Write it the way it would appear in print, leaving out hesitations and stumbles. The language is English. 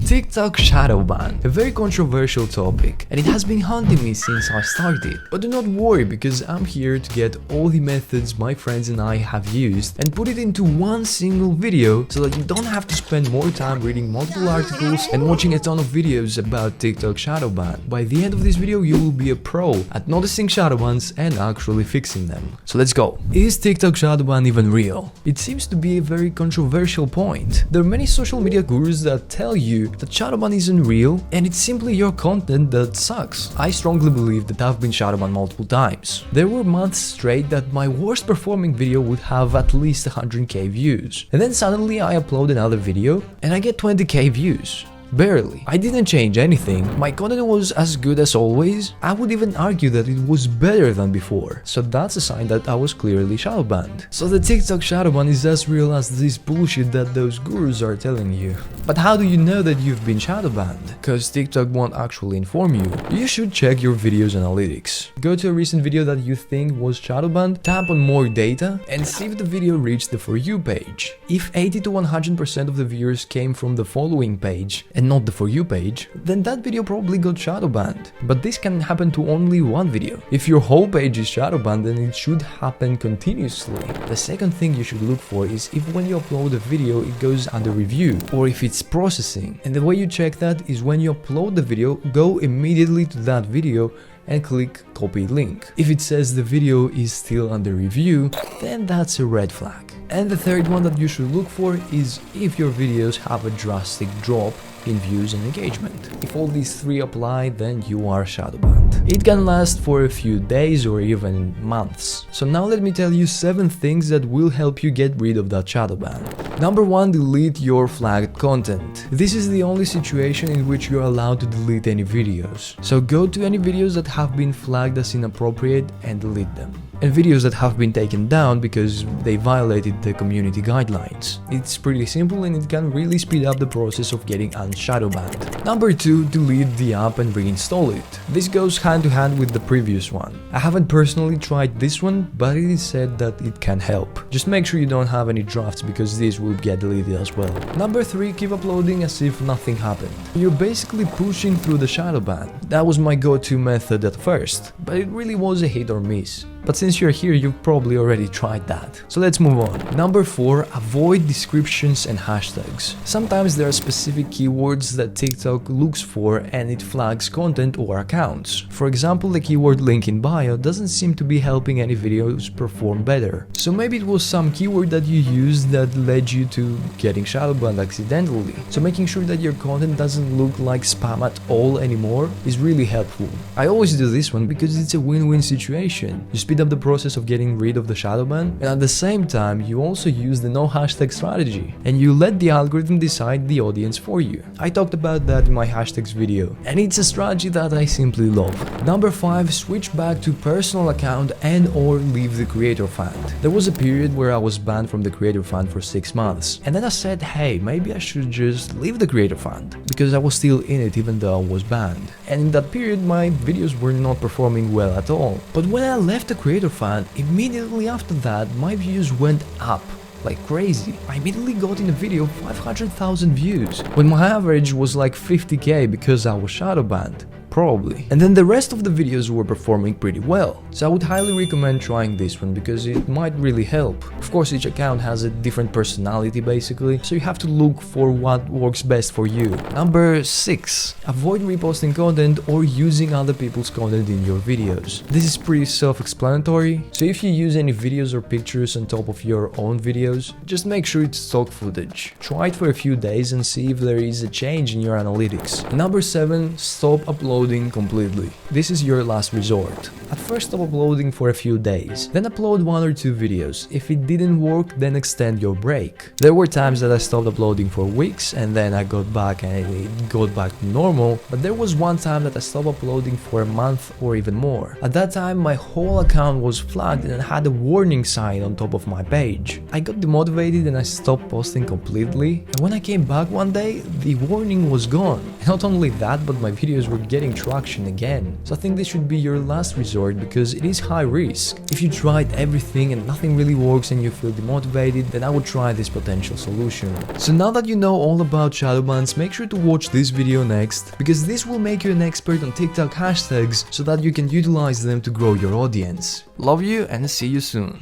TikTok Shadowban, a very controversial topic, and it has been haunting me since I started. But do not worry, because I'm here to get all the methods my friends and I have used and put it into one single video so that you don't have to spend more time reading multiple articles and watching a ton of videos about TikTok Shadowban. By the end of this video, you will be a pro at noticing Shadowbans and actually fixing them. So let's go. Is TikTok Shadowban even real? It seems to be a very controversial point. There are many social media gurus that tell you that Shadowban isn't real and it's simply your content that sucks. I strongly believe that I've been Shadowban multiple times. There were months straight that my worst performing video would have at least 100k views. And then suddenly I upload another video and I get 20k views. Barely. I didn't change anything, my content was as good as always. I would even argue that it was better than before, so that's a sign that I was clearly shadowbanned. So the TikTok Shadowban is as real as this bullshit that those gurus are telling you. But how do you know that you've been shadowbanned? Cause TikTok won't actually inform you. You should check your video's analytics. Go to a recent video that you think was shadowbanned, tap on more data, and see if the video reached the For You page. If 80 to 100% of the viewers came from the following page, and not the For You page, then that video probably got shadowbanned. But this can happen to only one video. If your whole page is shadowbanned, then it should happen continuously. The second thing you should look for is if when you upload a video it goes under review, or if it's processing. And the way you check that is when you upload the video, go immediately to that video and click copy link. If it says the video is still under review, then that's a red flag. And the third one that you should look for is if your videos have a drastic drop in views and engagement. If all these three apply, then you are shadowbanned. It can last for a few days or even months. So now let me tell you 7 things that will help you get rid of that shadowban. Number 1, delete your flagged content. This is the only situation in which you're allowed to delete any videos. So go to any videos that have been flagged as inappropriate and delete them. And videos that have been taken down because they violated the community guidelines. It's pretty simple and it can really speed up the process of getting unshadowbanned. Number 2, delete the app and reinstall it. This goes hand to hand with the previous one. I haven't personally tried this one, but it is said that it can help. Just make sure you don't have any drafts because these will get deleted as well. Number 3, keep uploading as if nothing happened. You're basically pushing through the shadowban. That was my go-to method at first, but it really was a hit or miss. But since you're here, you've probably already tried that. So let's move on. Number 4, avoid descriptions and hashtags. Sometimes there are specific keywords that TikTok looks for and it flags content or accounts. For example, the keyword link in bio doesn't seem to be helping any videos perform better. So maybe it was some keyword that you used that led you to getting shadowbanned accidentally. So making sure that your content doesn't look like spam at all anymore is really helpful. I always do this one because it's a win-win situation. You speed up the process of getting rid of the shadowban, and at the same time you also use the no hashtag strategy and you let the algorithm decide the audience for you. I talked about that in my hashtags video and it's a strategy that I simply love. Number 5, switch back to personal account and or leave the creator fund. There was a period where I was banned from the creator fund for 6 months and then I said, hey, maybe I should just leave the creator fund because I was still in it even though I was banned. And in that period my videos were not performing well at all. But when I left the creator fund, immediately after that my views went up like crazy. I immediately got in a video 500,000 views when my average was like 50k because I was shadowbanned. Probably. And then the rest of the videos were performing pretty well. So I would highly recommend trying this one because it might really help. Of course, each account has a different personality basically, so you have to look for what works best for you. Number 6, avoid reposting content or using other people's content in your videos. This is pretty self-explanatory, so if you use any videos or pictures on top of your own videos, just make sure it's stock footage. Try it for a few days and see if there is a change in your analytics. Number 7, stop uploading completely. This is your last resort. At first stop uploading for a few days, then upload 1 or 2 videos. If it didn't work, then extend your break. There were times that I stopped uploading for weeks and then I got back and it got back to normal, but there was one time that I stopped uploading for a month or even more. At that time my whole account was flagged and had a warning sign on top of my page. I got demotivated and I stopped posting completely, and when I came back one day the warning was gone. Not only that, but my videos were getting gaining traction again. So I think this should be your last resort because it is high risk. If you tried everything and nothing really works and you feel demotivated, then I would try this potential solution. So now that you know all about shadowbans, make sure to watch this video next, because this will make you an expert on TikTok hashtags so that you can utilize them to grow your audience. Love you and see you soon.